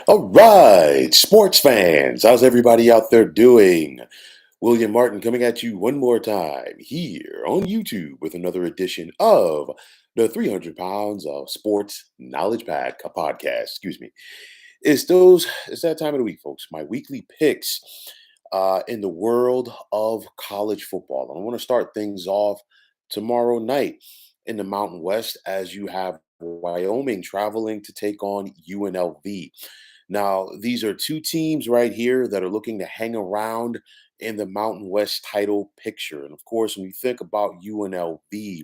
All right, sports fans, how's everybody out there doing? William Martin coming at you one more time here on YouTube with another edition of the 300 pounds of sports knowledge podcast. Excuse me. It's that time of the week, folks. My weekly picks in the world of college football. And I want to start things off tomorrow night in the Mountain West as you have Wyoming traveling to take on UNLV. Now, these are two teams right here that are looking to hang around in the Mountain West title picture. And of course, when you think about UNLV,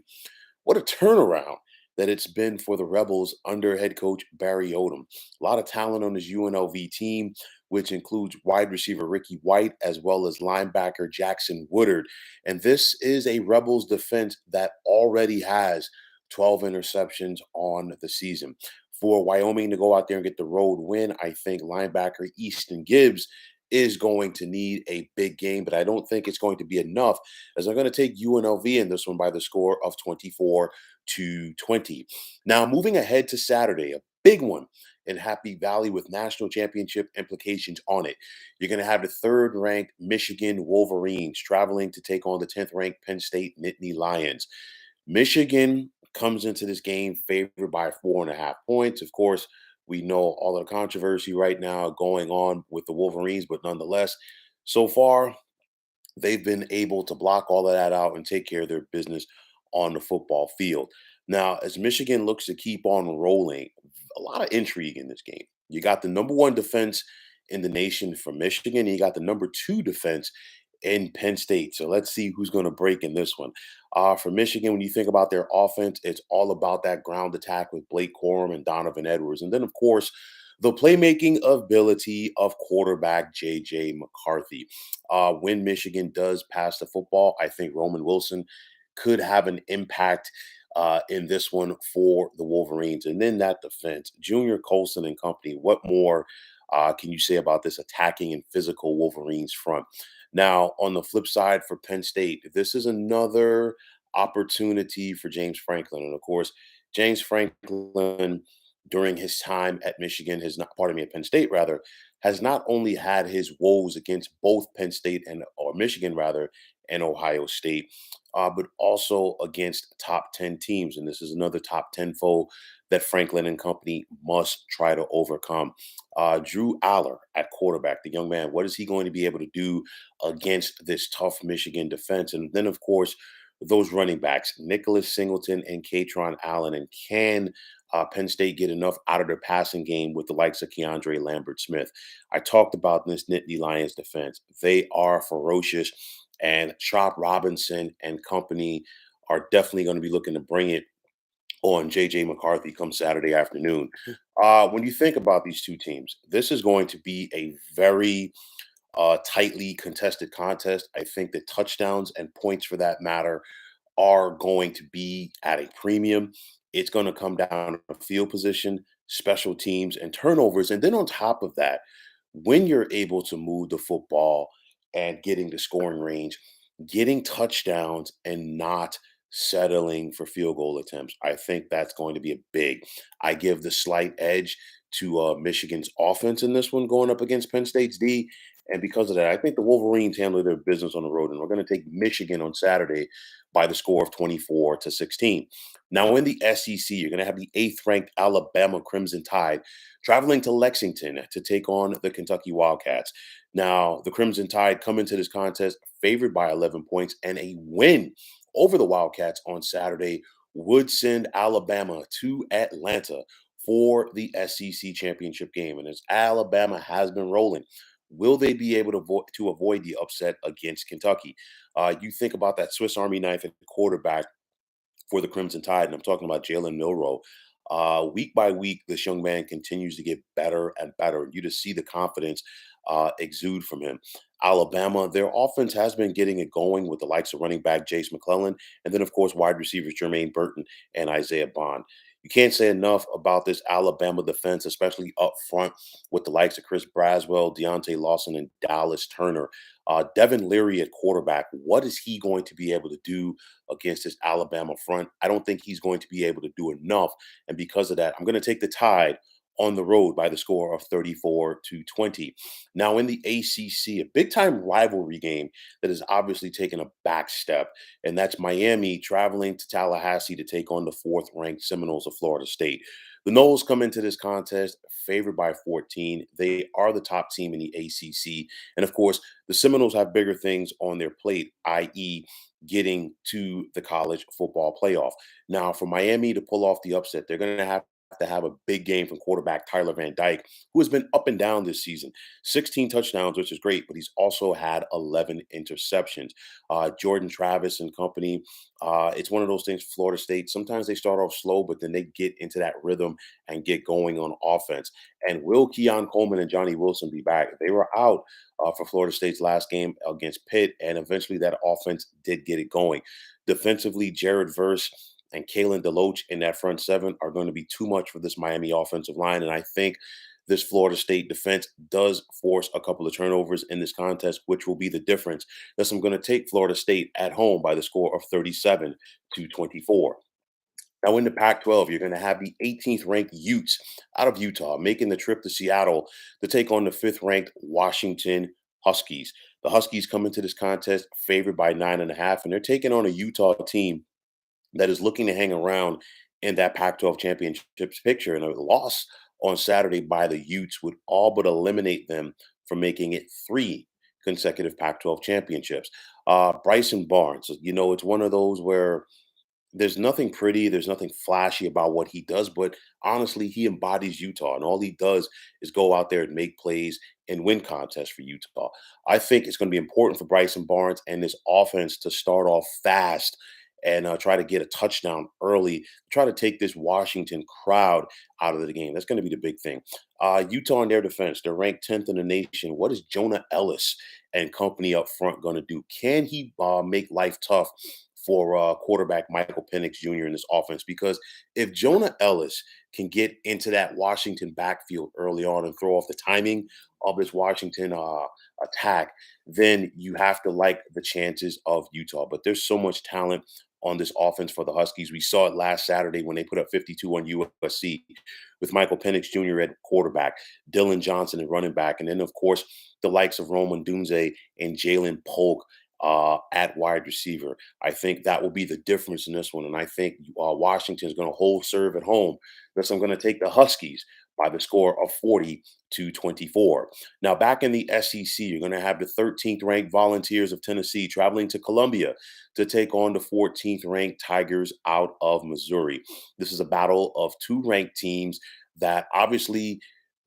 what a turnaround that it's been for the Rebels under head coach Barry Odom. A lot of talent on this UNLV team, which includes wide receiver Ricky White as well as linebacker Jackson Woodard. And this is a Rebels defense that already has 12 interceptions on the season. For Wyoming to go out there and get the road win, I think linebacker Easton Gibbs is going to need a big game, but I don't think it's going to be enough as I'm going to take UNLV in this one by the score of 24-20. Now, moving ahead to Saturday, a big one in Happy Valley with national championship implications on it. You're going to have the third-ranked Michigan Wolverines traveling to take on the 10th-ranked Penn State Nittany Lions. Michigan comes into this game favored by 4.5 points. Of course, we know all of the controversy right now going on with the Wolverines, but nonetheless, so far, they've been able to block all of that out and take care of their business on the football field. Now, as Michigan looks to keep on rolling, a lot of intrigue in this game. You got the number one defense in the nation for Michigan, and you got the number two defense in Penn State. So let's see who's going to break in this one. For Michigan, when you think about their offense, it's all about that ground attack with Blake Corum and Donovan Edwards. And then, of course, the playmaking ability of quarterback J.J. McCarthy. When Michigan does pass the football, I think Roman Wilson could have an impact in this one for the Wolverines. And then that defense, Junior Colson and company, what more can you say about this attacking and physical Wolverines front? Now, on the flip side for Penn State, this is another opportunity for James Franklin. And of course, James Franklin, during his time at Michigan, has not, pardon me, at Penn State rather, has not only had his woes against both Penn State and or Michigan rather and Ohio State, but also against top 10 teams. And this is another top 10 foe that Franklin and company must try to overcome. Drew Aller at quarterback, the young man, what is he going to be able to do against this tough Michigan defense? And then, of course, those running backs, Nicholas Singleton and Katron Allen. And can Penn State get enough out of their passing game with the likes of Keandre Lambert Smith? I talked about this Nittany Lions defense. They are ferocious, and Chop Robinson and company are definitely going to be looking to bring it on JJ McCarthy come Saturday afternoon. When you think about these two teams, this is going to be a very tightly contested contest. I think that touchdowns and points for that matter are going to be at a premium. It's going to come down to field position, special teams, and turnovers. And then on top of that, when you're able to move the football and getting the scoring range, getting touchdowns and not settling for field goal attempts, I think that's going to be a big. I give the slight edge to Michigan's offense in this one going up against Penn State's D. And because of that, I think the Wolverines handle their business on the road, and we're going to take Michigan on Saturday by the score of 24-16. Now, in the SEC, you're going to have the eighth-ranked Alabama Crimson Tide traveling to Lexington to take on the Kentucky Wildcats. Now, the Crimson Tide come into this contest favored by 11 points, and a win over the Wildcats on Saturday would send Alabama to Atlanta for the SEC championship game. And as Alabama has been rolling, will they be able to avoid the upset against Kentucky? You think about that Swiss Army knife at quarterback for the Crimson Tide, and I'm talking about Jalen Milrow. Week by week, this young man continues to get better and better. You just see the confidence exude from him. Alabama, their offense has been getting it going with the likes of running back Jace McClellan, and then, of course, wide receivers Jermaine Burton and Isaiah Bond. You can't say enough about this Alabama defense, especially up front with the likes of Chris Braswell, Deontay Lawson, and Dallas Turner. Devin Leary at quarterback, what is he going to be able to do against this Alabama front? I don't think he's going to be able to do enough. And because of that, I'm going to take the Tide on the road by the score of 34-20. Now, in the ACC, a big time rivalry game that has obviously taken a back step, and that's Miami traveling to Tallahassee to take on the fourth ranked Seminoles of Florida State. The Noles come into this contest favored by 14. They are the top team in the ACC. And of course, the Seminoles have bigger things on their plate, i.e., getting to the college football playoff. Now, for Miami to pull off the upset, they're going to have a big game from quarterback Tyler Van Dyke, who has been up and down this season. 16 touchdowns, which is great, but he's also had 11 interceptions. Jordan Travis and company, it's one of those things for Florida State. Sometimes they start off slow, but then they get into that rhythm and get going on offense. And will Keon Coleman and Johnny Wilson be back? They were out for Florida State's last game against Pitt, and eventually that offense did get it going. Defensively, Jared Verse and Kalen DeLoach in that front seven are going to be too much for this Miami offensive line, and I think this Florida State defense does force a couple of turnovers in this contest, which will be the difference. Thus, I'm going to take Florida State at home by the score of 37-24. Now, in the Pac 12, you're going to have the 18th ranked Utes out of Utah making the trip to Seattle to take on the 5th ranked Washington Huskies. The Huskies come into this contest favored by 9.5, and they're taking on a Utah team that is looking to hang around in that Pac 12 championships picture. And a loss on Saturday by the Utes would all but eliminate them from making it 3 consecutive Pac 12 championships. Bryson Barnes, it's one of those where there's nothing pretty, there's nothing flashy about what he does, but honestly, he embodies Utah, and all he does is go out there and make plays and win contests for Utah. I think it's going to be important for Bryson Barnes and this offense to start off fast and try to get a touchdown early, try to take this Washington crowd out of the game. That's going to be the big thing. Utah in their defense, they're ranked 10th in the nation. What is Jonah Ellis and company up front going to do? Can he make life tough for quarterback Michael Penix Jr. in this offense? Because if Jonah Ellis can get into that Washington backfield early on and throw off the timing of this Washington attack, then you have to like the chances of Utah. But there's so much talent on this offense for the Huskies. We saw it last Saturday when they put up 52 on USC with Michael Penix Jr. at quarterback, Dylan Johnson at running back, and then, of course, the likes of Roman Dunze and Jalen Polk at wide receiver. I think that will be the difference in this one. And I think Washington is going to hold serve at home. Thus, I'm going to take the Huskies by the score of 40-24. Now, back in the SEC, you're going to have the 13th ranked Volunteers of Tennessee traveling to Columbia to take on the 14th ranked Tigers out of Missouri. This is a battle of two ranked teams that obviously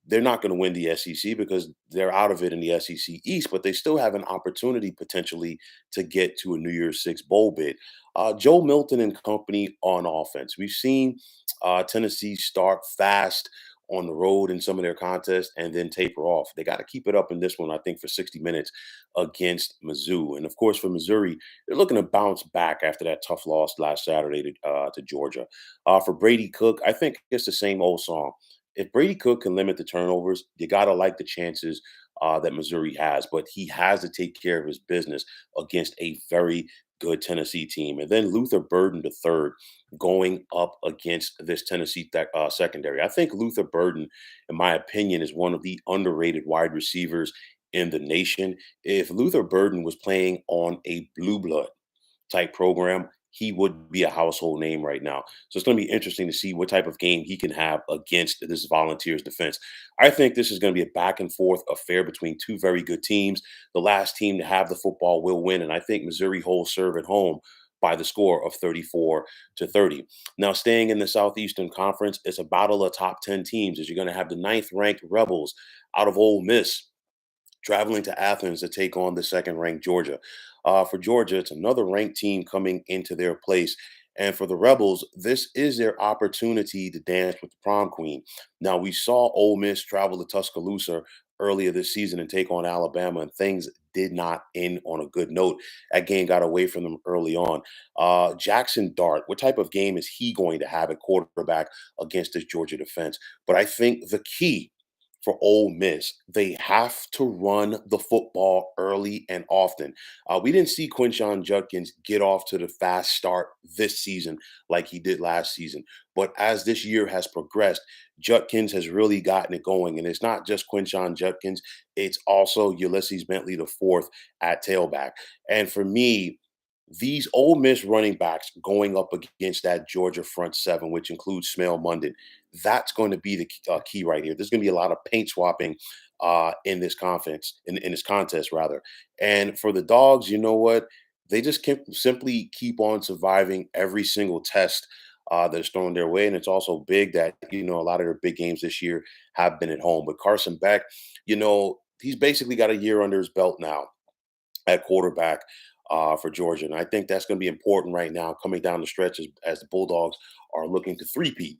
they're not going to win the SEC because they're out of it in the SEC East, but they still have an opportunity potentially to get to a New Year's Six bowl bid. Joe Milton and company on offense. We've seen Tennessee start fast on the road in some of their contests and then taper off. They got to keep it up in this one, I think, for 60 minutes against Mizzou. And of course, for Missouri, they're looking to bounce back after that tough loss last Saturday to Georgia. For Brady Cook, I think it's the same old song. If Brady Cook can limit the turnovers, you got to like the chances that Missouri has, but he has to take care of his business against a very good Tennessee team. And then Luther Burden III going up against this Tennessee secondary. I think Luther Burden, in my opinion, is one of the underrated wide receivers in the nation. If Luther Burden was playing on a blue blood type program, he would be a household name right now. So it's going to be interesting to see what type of game he can have against this Volunteers defense. I think this is going to be a back and forth affair between two very good teams. The last team to have the football will win, and I think Missouri holds serve at home by the score of 34-30. Now, staying in the Southeastern Conference, it's a battle of top 10 teams as you're going to have the ninth ranked Rebels out of Ole Miss traveling to Athens to take on the second-ranked Georgia. For Georgia, it's another ranked team coming into their place. And for the Rebels, this is their opportunity to dance with the prom queen. Now, we saw Ole Miss travel to Tuscaloosa earlier this season and take on Alabama, and things did not end on a good note. That game got away from them early on. Jackson Dart, what type of game is he going to have at quarterback against this Georgia defense? But I think the key for Ole Miss. They have to run the football early and often. We didn't see Quinshon Judkins get off to the fast start this season like he did last season. But as this year has progressed, Judkins has really gotten it going. And it's not just Quinshon Judkins, it's also Ulysses Bentley the fourth at tailback. And for me, these Ole Miss running backs going up against that Georgia front seven, which includes Smell Mondon, that's going to be the key right here. There's going to be a lot of paint swapping in this conference, in this contest rather. And for the Dogs, you know what? They just can simply keep on surviving every single test that's thrown their way. And it's also big that, a lot of their big games this year have been at home. But Carson Beck, he's basically got a year under his belt now at quarterback for Georgia. And I think that's going to be important right now coming down the stretch as the Bulldogs are looking to three-peat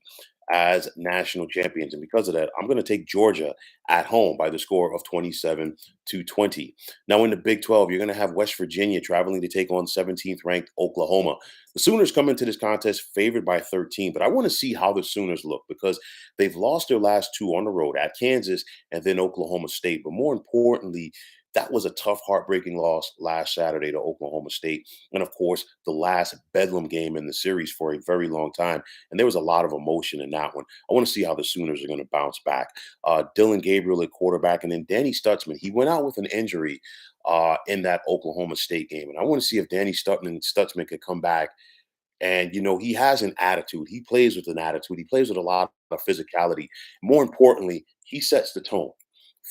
as national champions. And because of that, I'm going to take Georgia at home by the score of 27-20. Now in the Big 12, you're going to have West Virginia traveling to take on 17th ranked Oklahoma. The Sooners come into this contest favored by 13, but I want to see how the Sooners look because they've lost their last two on the road at Kansas and then Oklahoma State. But more importantly, that was a tough, heartbreaking loss last Saturday to Oklahoma State. And of course, the last Bedlam game in the series for a very long time. And there was a lot of emotion in that one. I want to see how the Sooners are going to bounce back. Dylan Gabriel at quarterback, and then Danny Stutzman. He went out with an injury in that Oklahoma State game. And I want to see if Danny Stutzman could come back. And, he has an attitude. He plays with an attitude. He plays with a lot of physicality. More importantly, he sets the tone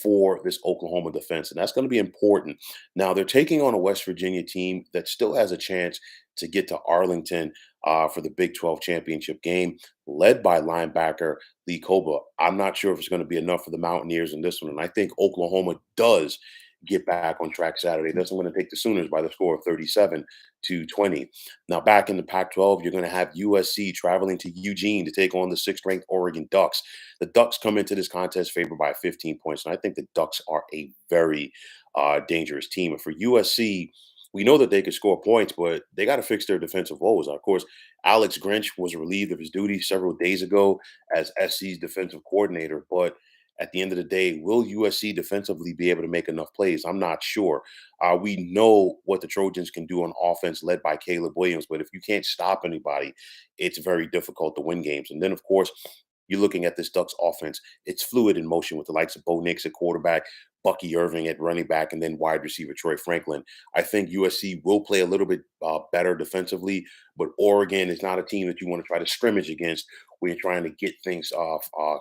for this Oklahoma defense. And that's going to be important. Now, they're taking on a West Virginia team that still has a chance to get to Arlington for the Big 12 championship game, led by linebacker Lee Koba. I'm not sure if it's going to be enough for the Mountaineers in this one. And I think Oklahoma does get back on track Saturday. That's going to take the Sooners by the score of 37-20. Now, back in the Pac-12, you're going to have USC traveling to Eugene to take on the sixth-ranked Oregon Ducks. The Ducks come into this contest favored by 15 points, and I think the Ducks are a very dangerous team. And for USC, we know that they could score points, but they got to fix their defensive woes. Of course, Alex Grinch was relieved of his duties several days ago as SC's defensive coordinator, but at the end of the day, will USC defensively be able to make enough plays? I'm not sure. We know what the Trojans can do on offense, led by Caleb Williams, but if you can't stop anybody, it's very difficult to win games. And then, of course, you're looking at this Ducks offense. It's fluid in motion with the likes of Bo Nix at quarterback, Bucky Irving at running back, and then wide receiver Troy Franklin. I think USC will play a little bit better defensively, but Oregon is not a team that you want to try to scrimmage against when you're trying to get things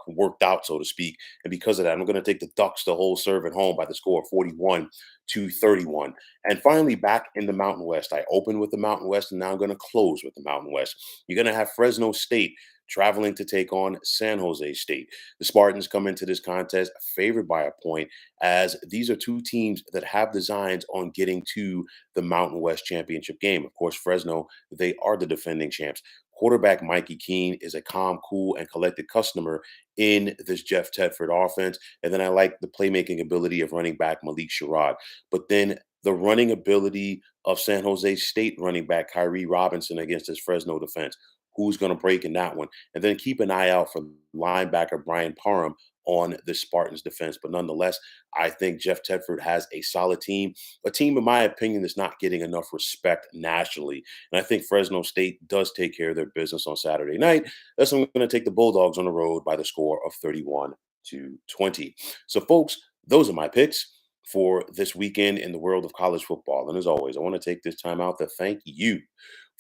worked out, so to speak. And because of that, I'm going to take the Ducks to hold serve at home by the score of 41-31. And finally, back in the Mountain West, I opened with the Mountain West, and now I'm going to close with the Mountain West. You're going to have Fresno State traveling to take on San Jose State. The Spartans come into this contest favored by a point, as these are two teams that have designs on getting to the Mountain West championship game. Of course, Fresno, they are the defending champs. Quarterback Mikey Keene is a calm, cool, and collected customer in this Jeff Tedford offense. And then I like the playmaking ability of running back Malik Sherrod. But then the running ability of San Jose State running back Kyrie Robinson against this Fresno defense. Who's going to break in that one? And then keep an eye out for linebacker Brian Parham on the Spartans defense. But nonetheless, I think Jeff Tedford has a solid team, a team, in my opinion, that's not getting enough respect nationally. And I think Fresno State does take care of their business on Saturday night. That's why I'm going to take the Bulldogs on the road by the score of 31-20. So, folks, those are my picks for this weekend in the world of college football. And as always, I want to take this time out to thank you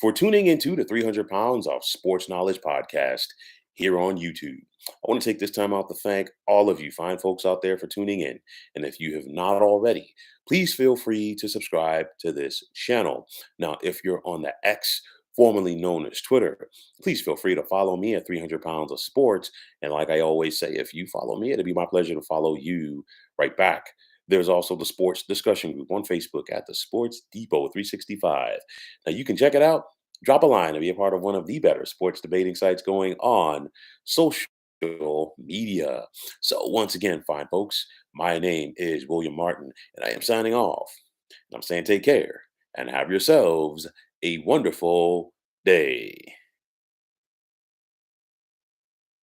for tuning into the 300 Pounds of Sports Knowledge podcast here on YouTube. I want to take this time out to thank all of you fine folks out there for tuning in. And if you have not already, please feel free to subscribe to this channel. Now, if you're on the X, formerly known as Twitter, please feel free to follow me at 300 Pounds of Sports. And like I always say, if you follow me, it'll be my pleasure to follow you right back. There's also the sports discussion group on Facebook at the Sports Depot 365. Now you can check it out. Drop a line and be a part of one of the better sports debating sites going on social media. So once again, fine folks, my name is William Martin, and I am signing off. And I'm saying take care and have yourselves a wonderful day.